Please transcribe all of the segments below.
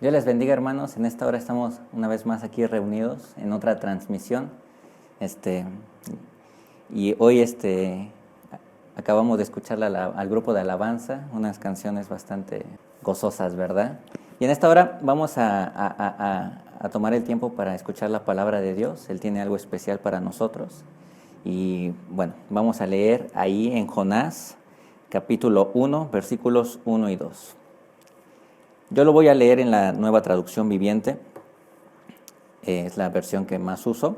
Dios les bendiga, hermanos. En esta hora estamos una vez más aquí reunidos en otra transmisión. Este, y hoy acabamos de escuchar al grupo de alabanza, unas canciones bastante gozosas, ¿verdad? Y en esta hora vamos a tomar el tiempo para escuchar la palabra de Dios. Él tiene algo especial para nosotros. Y bueno, vamos a leer ahí en Jonás, capítulo 1, versículos 1 y 2. Yo lo voy a leer en la Nueva Traducción Viviente, es la versión que más uso.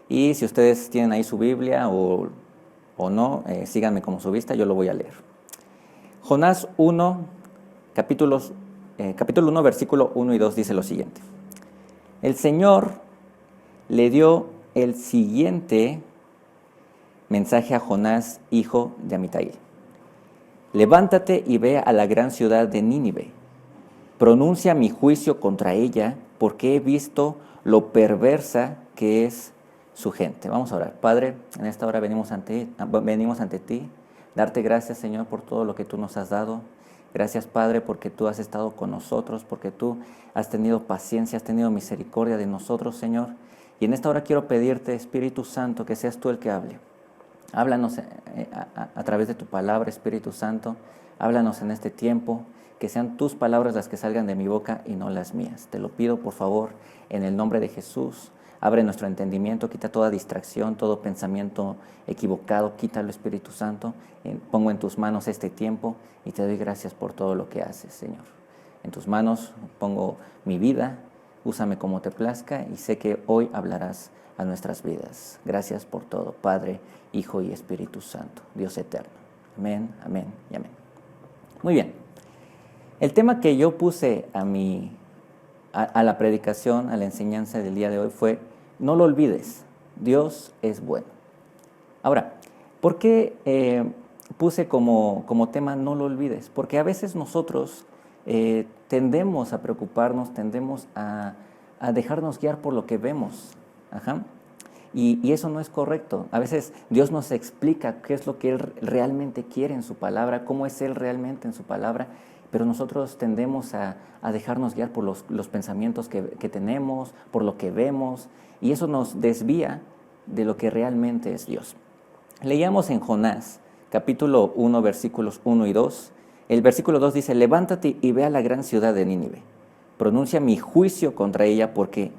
Y si ustedes tienen ahí su Biblia o no, síganme como su vista, yo lo voy a leer. Jonás 1, capítulo 1, versículo 1 y 2 dice lo siguiente. El Señor le dio el siguiente mensaje a Jonás, hijo de Amitai. Levántate y ve a la gran ciudad de Nínive. Pronuncia mi juicio contra ella, porque he visto lo perversa que es su gente. Vamos a orar. Padre, en esta hora venimos ante ti, darte gracias, Señor, por todo lo que tú nos has dado. Gracias, Padre, porque tú has estado con nosotros, porque tú has tenido paciencia, has tenido misericordia de nosotros, Señor. Y en esta hora quiero pedirte, Espíritu Santo, que seas tú el que hable. Háblanos a través de tu palabra, Espíritu Santo. Háblanos en este tiempo. Que sean tus palabras las que salgan de mi boca y no las mías. Te lo pido, por favor, en el nombre de Jesús. Abre nuestro entendimiento, quita toda distracción, todo pensamiento equivocado, quítalo, Espíritu Santo. Pongo en tus manos este tiempo y te doy gracias por todo lo que haces, Señor. En tus manos pongo mi vida, úsame como te plazca y sé que hoy hablarás a nuestras vidas. Gracias por todo, Padre, Hijo y Espíritu Santo, Dios eterno. Amén, amén y amén. Muy bien. El tema que yo puse a la predicación, a la enseñanza del día de hoy fue, no lo olvides, Dios es bueno. Ahora, ¿por qué puse como tema no lo olvides? Porque a veces nosotros tendemos a preocuparnos, tendemos a dejarnos guiar por lo que vemos. Ajá. Y eso no es correcto. A veces Dios nos explica qué es lo que Él realmente quiere en su palabra, cómo es Él realmente en su palabra, pero nosotros tendemos a dejarnos guiar por los pensamientos que tenemos, por lo que vemos, y eso nos desvía de lo que realmente es Dios. Leíamos en Jonás, capítulo 1, versículos 1 y 2. El versículo 2 dice, levántate y ve a la gran ciudad de Nínive. Pronuncia mi juicio contra ella porque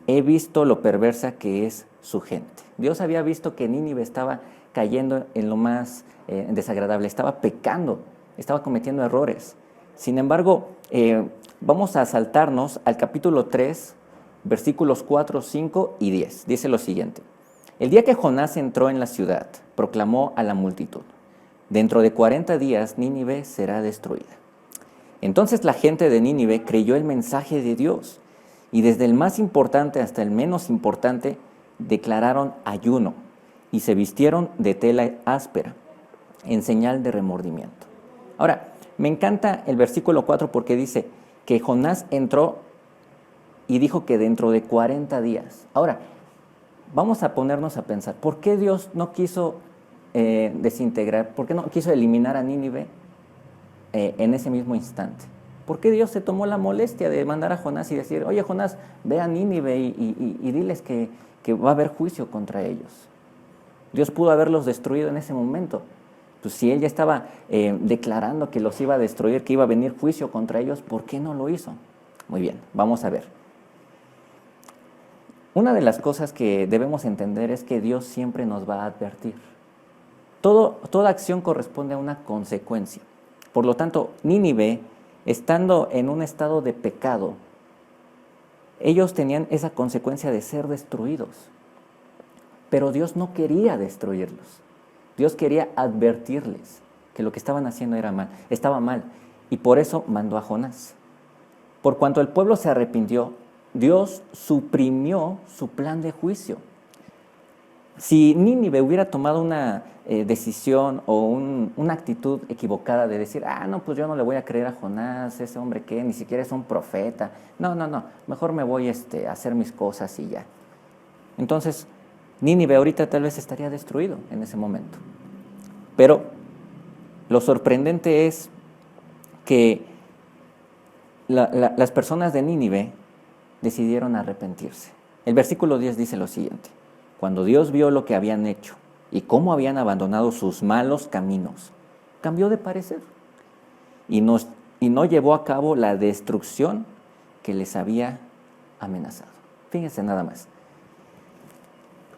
he visto lo perversa que es su gente. Dios había visto que Nínive estaba cayendo en lo más desagradable, estaba pecando, estaba cometiendo errores. Sin embargo, vamos a saltarnos al capítulo 3, versículos 4, 5 y 10. Dice lo siguiente. El día que Jonás entró en la ciudad, proclamó a la multitud, dentro de 40 días Nínive será destruida. Entonces la gente de Nínive creyó el mensaje de Dios, y desde el más importante hasta el menos importante declararon ayuno y se vistieron de tela áspera, en señal de remordimiento. Ahora, me encanta el versículo 4 porque dice que Jonás entró y dijo que dentro de 40 días. Ahora, vamos a ponernos a pensar, ¿por qué Dios no quiso desintegrar, por qué no quiso eliminar a Nínive en ese mismo instante? ¿Por qué Dios se tomó la molestia de mandar a Jonás y decir, oye Jonás, ve a Nínive y diles que va a haber juicio contra ellos? Dios pudo haberlos destruido en ese momento. Pues si Él ya estaba declarando que los iba a destruir, que iba a venir juicio contra ellos, ¿por qué no lo hizo? Muy bien, vamos a ver. Una de las cosas que debemos entender es que Dios siempre nos va a advertir. Toda acción corresponde a una consecuencia. Por lo tanto, Nínive, estando en un estado de pecado, ellos tenían esa consecuencia de ser destruidos. Pero Dios no quería destruirlos. Dios quería advertirles que lo que estaban haciendo estaba mal, y por eso mandó a Jonás. Por cuanto el pueblo se arrepintió, Dios suprimió su plan de juicio. Si Nínive hubiera tomado una decisión o una actitud equivocada de decir, no, pues yo no le voy a creer a Jonás, ese hombre que ni siquiera es un profeta, no, mejor me voy a hacer mis cosas y ya. Entonces, Nínive ahorita tal vez estaría destruido en ese momento. Pero lo sorprendente es que las personas de Nínive decidieron arrepentirse. El versículo 10 dice lo siguiente: cuando Dios vio lo que habían hecho y cómo habían abandonado sus malos caminos, cambió de parecer y no llevó a cabo la destrucción que les había amenazado. Fíjense nada más.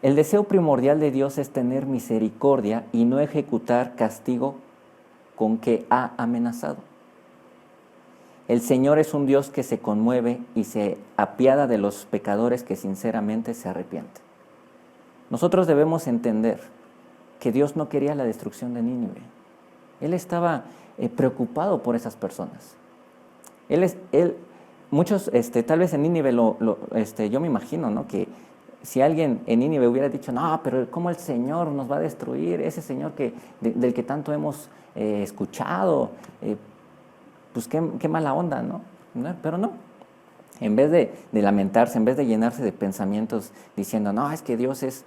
El deseo primordial de Dios es tener misericordia y no ejecutar castigo con que ha amenazado. El Señor es un Dios que se conmueve y se apiada de los pecadores que sinceramente se arrepienten. Nosotros debemos entender que Dios no quería la destrucción de Nínive. Él estaba preocupado por esas personas. Muchos, tal vez en Nínive, yo me imagino, ¿no?, que si alguien en Nínive hubiera dicho, no, pero ¿cómo el Señor nos va a destruir? Ese Señor del que tanto hemos escuchado, pues qué mala onda, ¿no? Pero no. En vez de lamentarse, en vez de llenarse de pensamientos diciendo, no, es que Dios es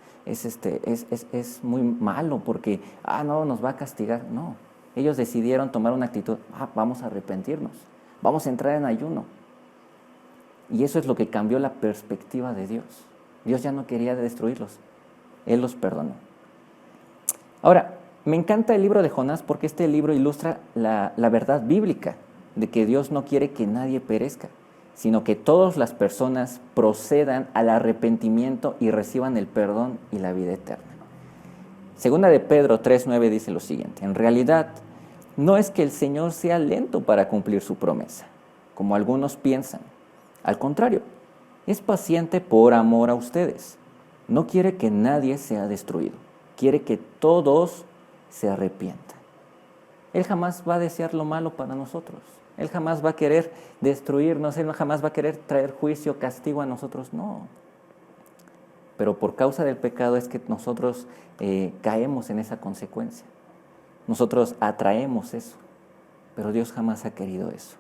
muy malo porque, no, nos va a castigar. No, ellos decidieron tomar una actitud, vamos a arrepentirnos, vamos a entrar en ayuno. Y eso es lo que cambió la perspectiva de Dios. Dios ya no quería destruirlos, Él los perdonó. Ahora, me encanta el libro de Jonás porque este libro ilustra la verdad bíblica de que Dios no quiere que nadie perezca, sino que todas las personas procedan al arrepentimiento y reciban el perdón y la vida eterna. Segunda de Pedro 3:9 dice lo siguiente: en realidad, no es que el Señor sea lento para cumplir su promesa, como algunos piensan. Al contrario, es paciente por amor a ustedes. No quiere que nadie sea destruido, quiere que todos se arrepientan. Él jamás va a desear lo malo para nosotros. Él jamás va a querer destruirnos, Él jamás va a querer traer juicio, castigo a nosotros, no. Pero por causa del pecado es que nosotros caemos en esa consecuencia. Nosotros atraemos eso, pero Dios jamás ha querido eso.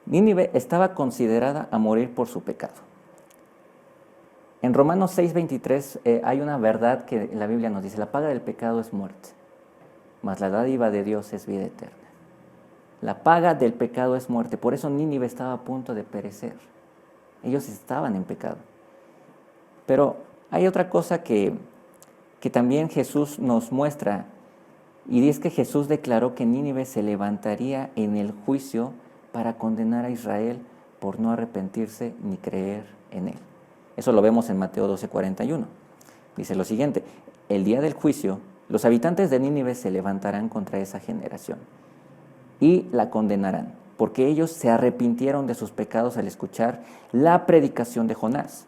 Nínive estaba considerada a morir por su pecado. En Romanos 6:23 hay una verdad que la Biblia nos dice: la paga del pecado es muerte, mas la dádiva de Dios es vida eterna. La paga del pecado es muerte. Por eso Nínive estaba a punto de perecer. Ellos estaban en pecado. Pero hay otra cosa que también Jesús nos muestra, y es que Jesús declaró que Nínive se levantaría en el juicio para condenar a Israel por no arrepentirse ni creer en Él. Eso lo vemos en Mateo 12:41. Dice lo siguiente: el día del juicio, los habitantes de Nínive se levantarán contra esa generación y la condenarán, porque ellos se arrepintieron de sus pecados al escuchar la predicación de Jonás.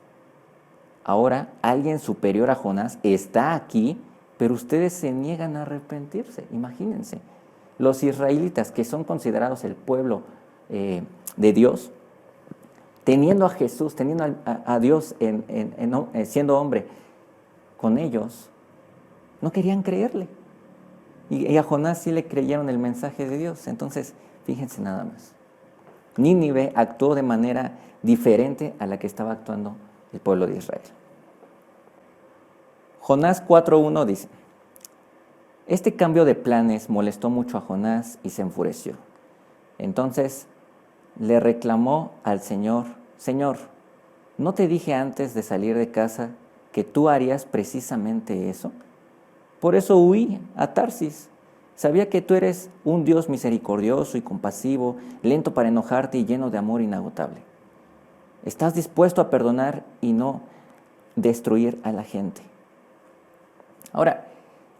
Ahora, alguien superior a Jonás está aquí, pero ustedes se niegan a arrepentirse. Imagínense, los israelitas, que son considerados el pueblo de Dios, teniendo a Jesús, teniendo a Dios siendo hombre con ellos, no querían creerle. Y a Jonás sí le creyeron el mensaje de Dios. Entonces, fíjense nada más. Nínive actuó de manera diferente a la que estaba actuando el pueblo de Israel. Jonás 4:1 dice: este cambio de planes molestó mucho a Jonás y se enfureció. Entonces le reclamó al Señor: Señor, ¿no te dije antes de salir de casa que tú harías precisamente eso? Por eso huí a Tarsis. Sabía que tú eres un Dios misericordioso y compasivo, lento para enojarte y lleno de amor inagotable. Estás dispuesto a perdonar y no destruir a la gente. Ahora,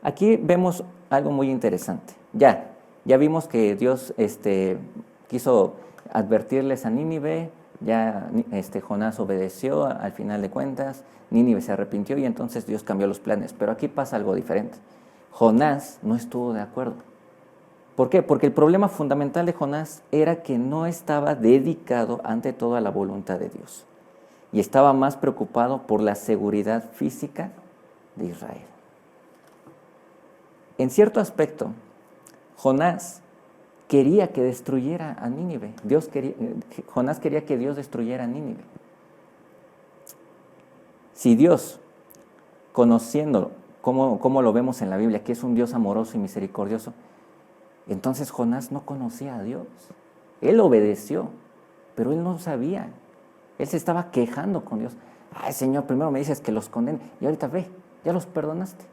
aquí vemos algo muy interesante. Ya vimos que Dios quiso advertirles a Nínive, ya Jonás obedeció al final de cuentas, Nínive se arrepintió y entonces Dios cambió los planes. Pero aquí pasa algo diferente. Jonás no estuvo de acuerdo. ¿Por qué? Porque el problema fundamental de Jonás era que no estaba dedicado ante todo a la voluntad de Dios y estaba más preocupado por la seguridad física de Israel. En cierto aspecto, Jonás quería que destruyera a Nínive. Jonás quería que Dios destruyera a Nínive. Si Dios, conociéndolo, como lo vemos en la Biblia, que es un Dios amoroso y misericordioso, entonces Jonás no conocía a Dios. Él obedeció, pero él no sabía. Él se estaba quejando con Dios. Ay, Señor, primero me dices que los condene y ahorita ve, ya los perdonaste.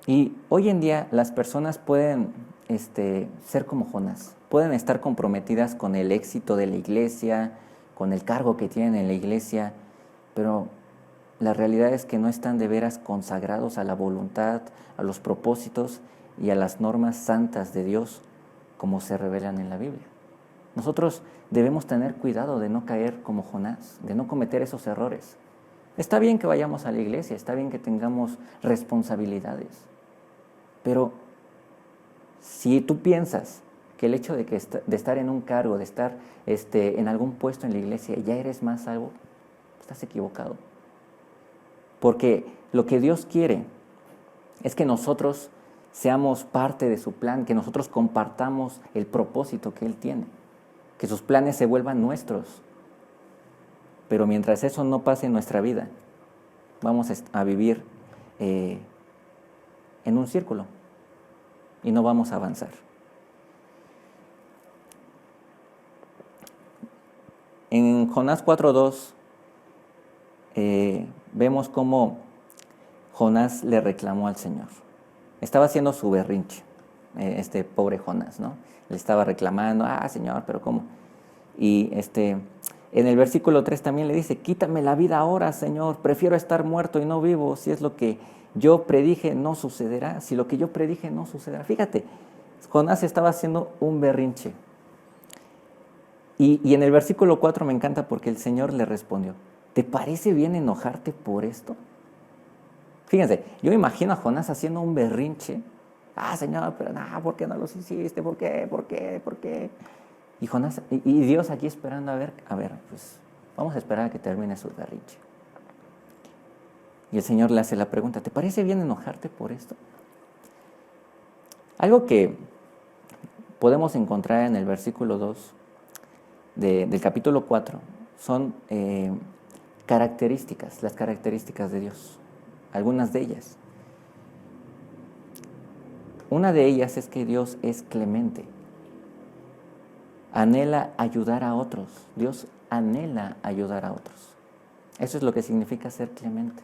Y hoy en día las personas pueden ser como Jonás, pueden estar comprometidas con el éxito de la iglesia, con el cargo que tienen en la iglesia, pero la realidad es que no están de veras consagrados a la voluntad, a los propósitos y a las normas santas de Dios como se revelan en la Biblia. Nosotros debemos tener cuidado de no caer como Jonás, de no cometer esos errores. Está bien que vayamos a la iglesia, está bien que tengamos responsabilidades, pero si tú piensas que el hecho de estar en un cargo, de estar en algún puesto en la iglesia, ya eres más salvo, estás equivocado. Porque lo que Dios quiere es que nosotros seamos parte de su plan, que nosotros compartamos el propósito que Él tiene, que sus planes se vuelvan nuestros. Pero mientras eso no pase en nuestra vida, vamos a vivir en un círculo y no vamos a avanzar. En Jonás 4:2 vemos cómo Jonás le reclamó al Señor. Estaba haciendo su berrinche, este pobre Jonás, ¿no? Le estaba reclamando, Señor, pero ¿cómo? Y en el versículo 3 también le dice, quítame la vida ahora, Señor, prefiero estar muerto y no vivo. Si es lo que yo predije, no sucederá. Si lo que yo predije, no sucederá. Fíjate, Jonás estaba haciendo un berrinche. Y en el versículo 4 me encanta porque el Señor le respondió, ¿te parece bien enojarte por esto? Fíjense, yo imagino a Jonás haciendo un berrinche. Señor, pero ¿por qué no los hiciste? ¿Por qué? Y Jonás, y Dios aquí esperando a ver, pues vamos a esperar a que termine su berrinche. Y el Señor le hace la pregunta, ¿te parece bien enojarte por esto? Algo que podemos encontrar en el versículo 2 del capítulo 4 son las características de Dios, algunas de ellas. Una de ellas es que Dios es clemente. Anhela ayudar a otros. Dios anhela ayudar a otros. Eso es lo que significa ser clemente.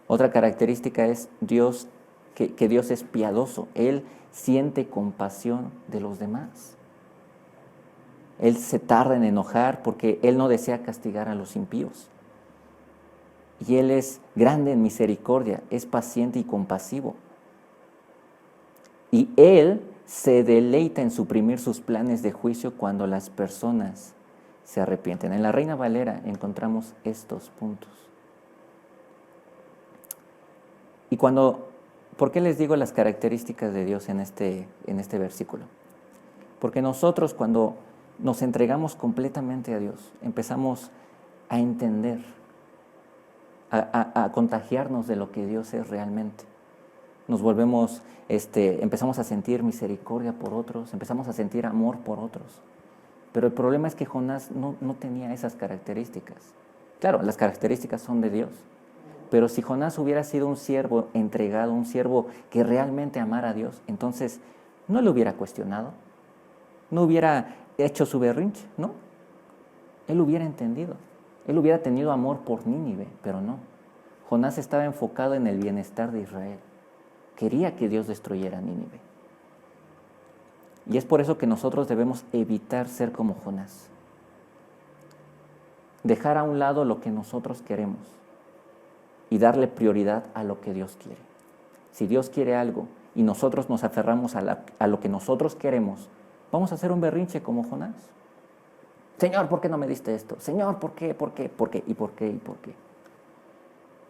Otra característica es que Dios es piadoso. Él siente compasión de los demás. Él se tarda en enojar porque Él no desea castigar a los impíos. Y Él es grande en misericordia, es paciente y compasivo. Y Él se deleita en suprimir sus planes de juicio cuando las personas se arrepienten. En la Reina Valera encontramos estos puntos. Y ¿por qué les digo las características de Dios en este versículo? Porque nosotros cuando nos entregamos completamente a Dios, empezamos a entender, a contagiarnos de lo que Dios es realmente. Nos volvemos, empezamos a sentir misericordia por otros, empezamos a sentir amor por otros. Pero el problema es que Jonás no tenía esas características. Claro, las características son de Dios. Pero si Jonás hubiera sido un siervo entregado, un siervo que realmente amara a Dios, entonces no le hubiera cuestionado, no hubiera hecho su berrinche, ¿no? Él hubiera entendido, él hubiera tenido amor por Nínive, pero no. Jonás estaba enfocado en el bienestar de Israel. Quería que Dios destruyera a Nínive. Y es por eso que nosotros debemos evitar ser como Jonás. Dejar a un lado lo que nosotros queremos y darle prioridad a lo que Dios quiere. Si Dios quiere algo y nosotros nos aferramos a lo que nosotros queremos, vamos a hacer un berrinche como Jonás. Señor, ¿por qué no me diste esto? Señor, ¿por qué?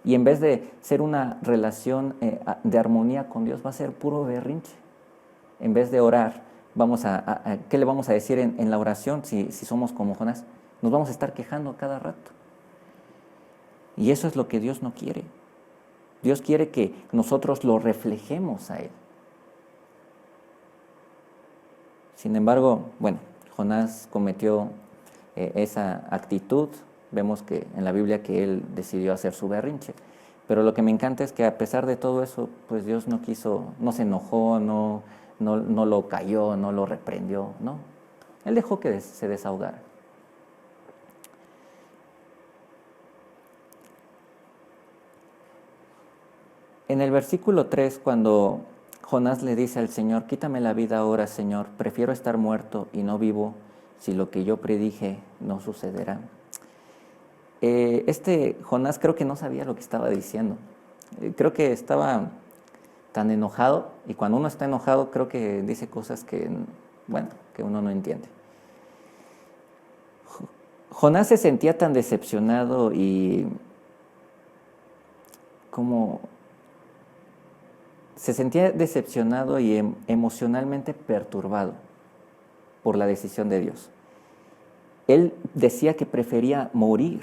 Y en vez de ser una relación de armonía con Dios, va a ser puro berrinche. En vez de orar, ¿qué le vamos a decir en la oración si somos como Jonás? Nos vamos a estar quejando cada rato. Y eso es lo que Dios no quiere. Dios quiere que nosotros lo reflejemos a Él. Sin embargo, Jonás cometió esa actitud. Vemos que en la Biblia que él decidió hacer su berrinche. Pero lo que me encanta es que a pesar de todo eso, pues Dios no quiso, no se enojó, no lo cayó, no lo reprendió, no. Él dejó que se desahogara. En el versículo 3, cuando Jonás le dice al Señor, quítame la vida ahora, Señor, prefiero estar muerto y no vivo si lo que yo predije no sucederá. Jonás creo que no sabía lo que estaba diciendo. Creo que estaba tan enojado, y cuando uno está enojado creo que dice cosas que uno no entiende. Jonás se sentía tan decepcionado y emocionalmente perturbado por la decisión de Dios. Él decía que prefería morir.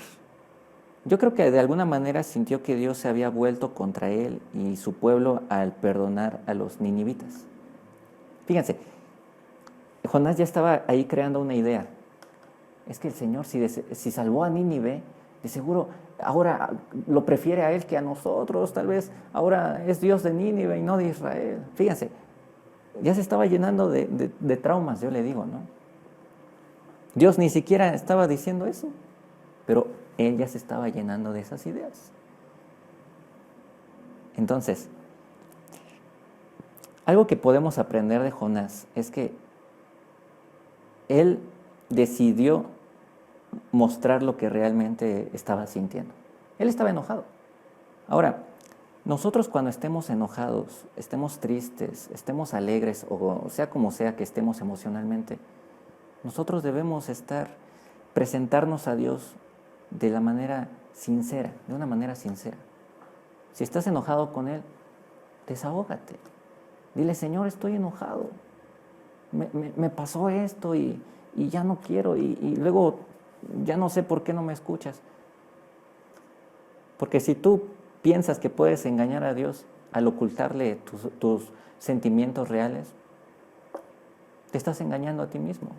Yo creo que de alguna manera sintió que Dios se había vuelto contra él y su pueblo al perdonar a los ninivitas. Fíjense, Jonás ya estaba ahí creando una idea. Es que el Señor, si salvó a Nínive, de seguro ahora lo prefiere a él que a nosotros. Tal vez ahora es Dios de Nínive y no de Israel. Fíjense, ya se estaba llenando de traumas, yo le digo, ¿no? Dios ni siquiera estaba diciendo eso, pero él ya se estaba llenando de esas ideas. Entonces, algo que podemos aprender de Jonás es que él decidió mostrar lo que realmente estaba sintiendo. Él estaba enojado. Ahora, nosotros cuando estemos enojados, estemos tristes, estemos alegres, o sea como sea que estemos emocionalmente, nosotros debemos presentarnos a Dios de una manera sincera. Si estás enojado con Él, desahógate. Dile, Señor, estoy enojado. Me pasó esto y ya no quiero y luego ya no sé por qué no me escuchas. Porque si tú piensas que puedes engañar a Dios al ocultarle tus sentimientos reales, te estás engañando a ti mismo.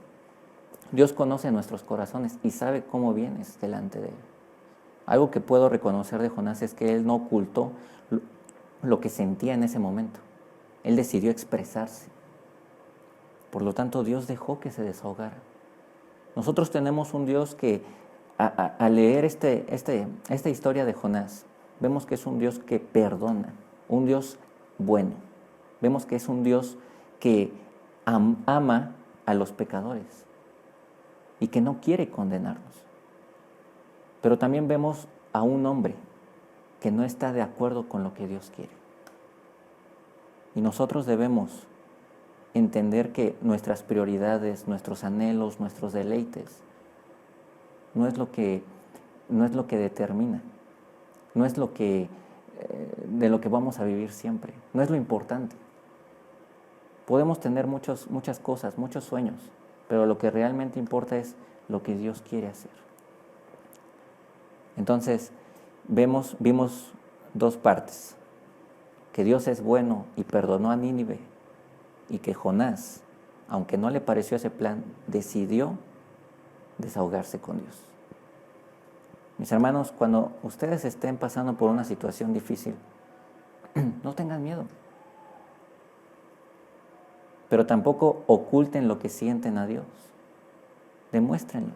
Dios conoce nuestros corazones y sabe cómo vienes delante de Él. Algo que puedo reconocer de Jonás es que él no ocultó lo que sentía en ese momento. Él decidió expresarse. Por lo tanto, Dios dejó que se desahogara. Nosotros tenemos un Dios que, al leer esta historia de Jonás, vemos que es un Dios que perdona, un Dios bueno. Vemos que es un Dios que ama a los pecadores y que no quiere condenarnos. Pero también vemos a un hombre que no está de acuerdo con lo que Dios quiere. Y nosotros debemos entender que nuestras prioridades, nuestros anhelos, nuestros deleites, no es lo que determina, no es de lo que vamos a vivir siempre, no es lo importante. Podemos tener muchas cosas, muchos sueños, pero lo que realmente importa es lo que Dios quiere hacer. Entonces, vimos dos partes: que Dios es bueno y perdonó a Nínive, y que Jonás, aunque no le pareció ese plan, decidió desahogarse con Dios. Mis hermanos, cuando ustedes estén pasando por una situación difícil, no tengan miedo. Pero tampoco oculten lo que sienten a Dios. Demuéstrenlo.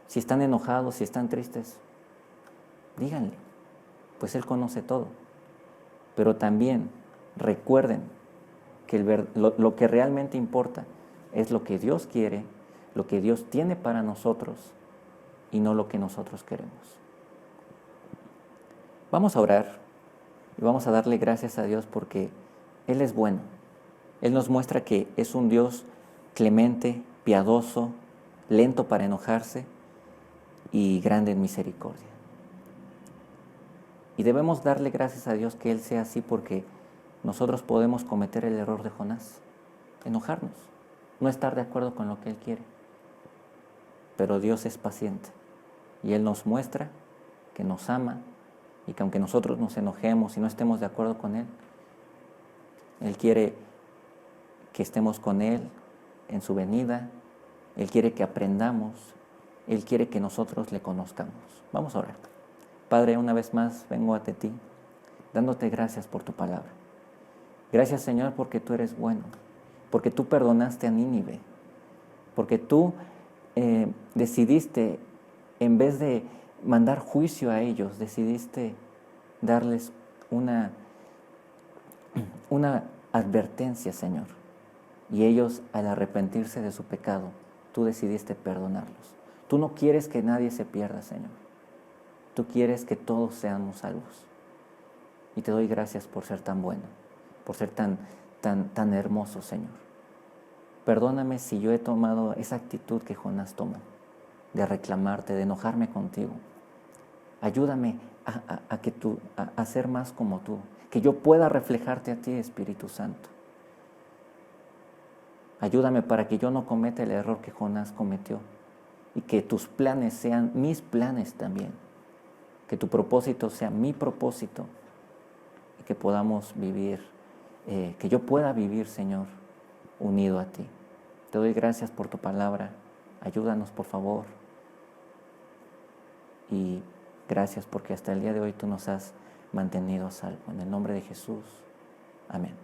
Si están enojados, si están tristes, díganle, pues Él conoce todo. Pero también recuerden que lo que realmente importa es lo que Dios quiere, lo que Dios tiene para nosotros y no lo que nosotros queremos. Vamos a orar y vamos a darle gracias a Dios porque Él es bueno. Él nos muestra que es un Dios clemente, piadoso, lento para enojarse y grande en misericordia. Y debemos darle gracias a Dios que Él sea así porque nosotros podemos cometer el error de Jonás, enojarnos, no estar de acuerdo con lo que Él quiere. Pero Dios es paciente y Él nos muestra que nos ama y que aunque nosotros nos enojemos y no estemos de acuerdo con Él, Él quiere que estemos con Él en su venida, Él quiere que aprendamos, Él quiere que nosotros le conozcamos. Vamos a orar. Padre, una vez más vengo ante ti, dándote gracias por tu palabra. Gracias, Señor, porque tú eres bueno, porque tú perdonaste a Nínive, porque tú decidiste, en vez de mandar juicio a ellos, decidiste darles una advertencia, Señor. Y ellos, al arrepentirse de su pecado, tú decidiste perdonarlos. Tú no quieres que nadie se pierda, Señor. Tú quieres que todos seamos salvos. Y te doy gracias por ser tan bueno, por ser tan hermoso, Señor. Perdóname si yo he tomado esa actitud que Jonás tomó, de reclamarte, de enojarme contigo. Ayúdame a ser más como tú, que yo pueda reflejarte a ti, Espíritu Santo. Ayúdame para que yo no cometa el error que Jonás cometió y que tus planes sean mis planes también, que tu propósito sea mi propósito y que podamos vivir, que yo pueda vivir, Señor, unido a ti. Te doy gracias por tu palabra. Ayúdanos, por favor. Y gracias porque hasta el día de hoy tú nos has mantenido a salvo. En el nombre de Jesús. Amén.